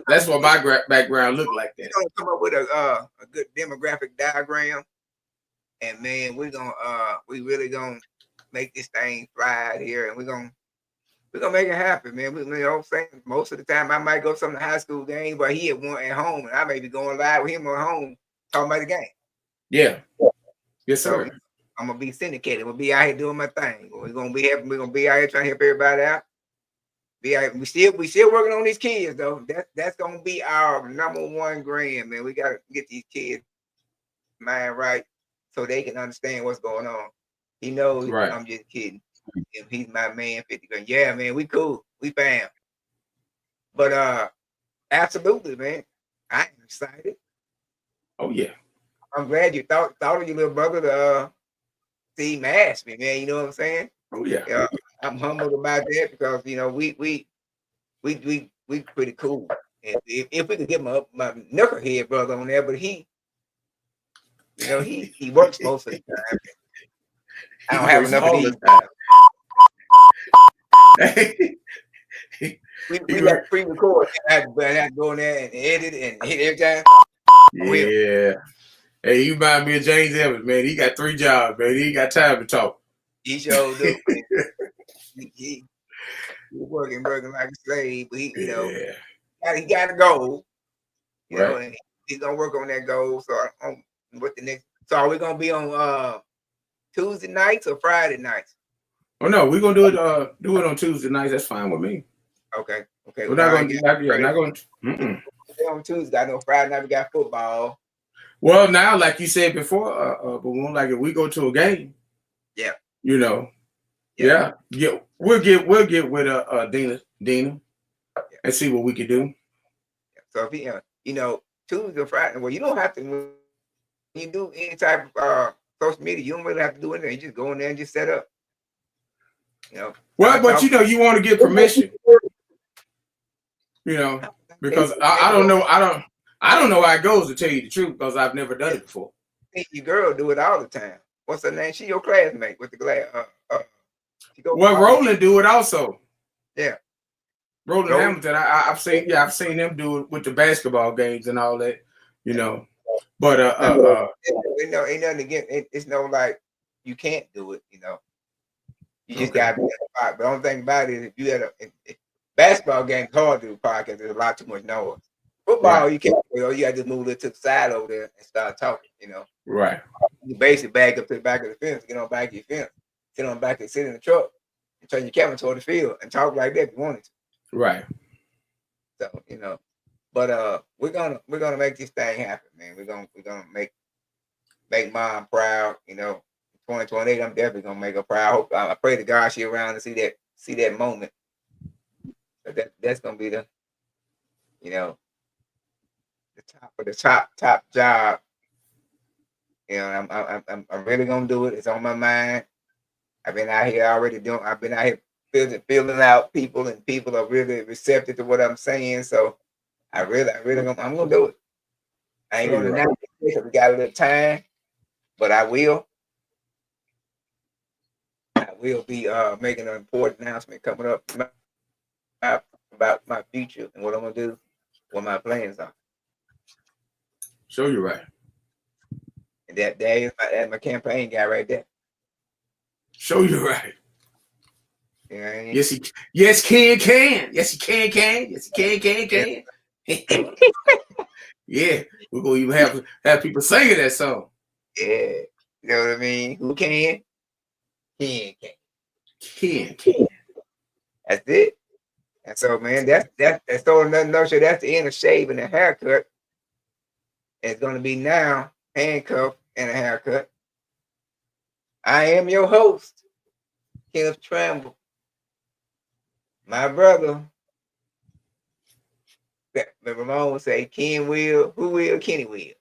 That's what my background look like. That. We're gonna come up with a good demographic diagram, and man, we really gonna make this thing thrive here, and we're gonna make it happen, man. Most of the time I might go to some of the high school games, but he had one at home, and I may be going live with him at home talking about the game. Yeah. Yes, sir. So I'm gonna be syndicated. We'll be out here doing my thing. We're gonna be out here trying to help everybody out. We still working on these kids though. That's gonna be our number one grand, man. We gotta get these kids mind right so they can understand what's going on. He knows right. I'm just kidding. If he's my man, 50 grand. Yeah, man, we cool. We fam. But absolutely, man. I'm excited. Oh yeah. I'm glad you thought of your little brother to see him ask me, man. You know what I'm saying? Oh yeah. I'm humbled about that because we pretty cool. And if we could get my knucklehead brother on there, but he works most of the time. I don't have enough of these times. we like pre-record. I have to go in there and edit and hit every time. Yeah. Hey, you remind me of James Evans, man. He got 3 jobs, man. He ain't got time to talk. He sure do. He working like a slave, but he got a goal. You know, and he's gonna work on that goal. So are we gonna be on Tuesday nights or Friday nights? Oh no, we're gonna do it on Tuesday nights. That's fine with me. Okay. We're not going to on Tuesday. I know Friday night we got football. Well, now, like you said before, but like if we go to a game, yeah, yeah, we'll get with Dina, and see what we can do. So if Tuesday or Friday, well, you don't have to. When you do any type of social media, you don't really have to do anything. You just go in there and just set up. Well, but you want to get permission. Because I don't know. I don't know how it goes, to tell you the truth, because I've never done it before. Your girl do it all the time. What's her name? She your classmate with the glass. Roland do it also. Yeah. Roland Hamilton. I've seen them do it with the basketball games and all that. But ain't nothing again. It's no like you can't do it. You just gotta be in the spot. But the only thing about it is if you had a basketball game, it's hard to do a podcast. There's a lot too much noise. Football, you can't. You got to just move it to the side over there and start talking. Right. You basically back up to the back of the fence, get on the back of your fence, sit on the back and sit in the truck, and turn your camera toward the field and talk like that if you wanted to. Right. So but we're gonna make this thing happen, man. We're gonna make Mom proud. 2028, I'm definitely gonna make her proud. I pray to God she around to see that moment. So that's gonna be the top job. I'm really gonna do it. It's on my mind. I've been out here already filling out people, and people are really receptive to what I'm saying. So I'm gonna do it. I ain't gonna deny it because we got a little time. But I will be making an important announcement coming up about my future and what I'm gonna do, what my plans are. Show you right. And that's my campaign guy right there. Show you right. You know what I mean? Yes, yes, can. Yes, he can. Yes, he can. Yeah, we're gonna even have people singing that song. Yeah, you know what I mean? Who can? Can. Can. That's it. And so, man, that's so nothing. No shit. That's the end of shaving and haircut. It's gonna be now handcuff and a haircut. I am your host, Kenneth Tramble. My brother, Ramon would say, Ken will, who will, Kenny will.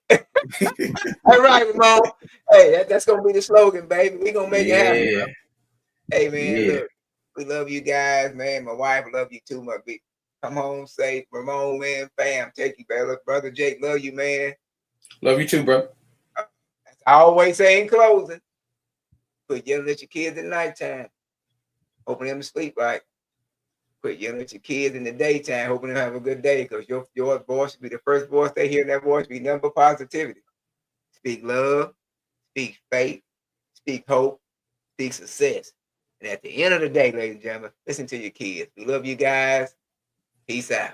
All right, Ramon. Hey, that's gonna be the slogan, baby. We gonna make it happen. Hey, man, look, we love you guys, man. My wife love you too, my big. Come home safe, Ramon, man. Fam, take you, brother Jake, love you, man. Love you too, bro. I always say in closing, quit yelling at your kids at nighttime, hoping them to sleep right. Quit yelling at your kids in the daytime, hoping them have a good day, because your voice will be the first voice they hear. That voice be nothing but positivity. Speak love, speak faith, speak hope, speak success. And at the end of the day, ladies and gentlemen, listen to your kids. We love you guys. Peace out.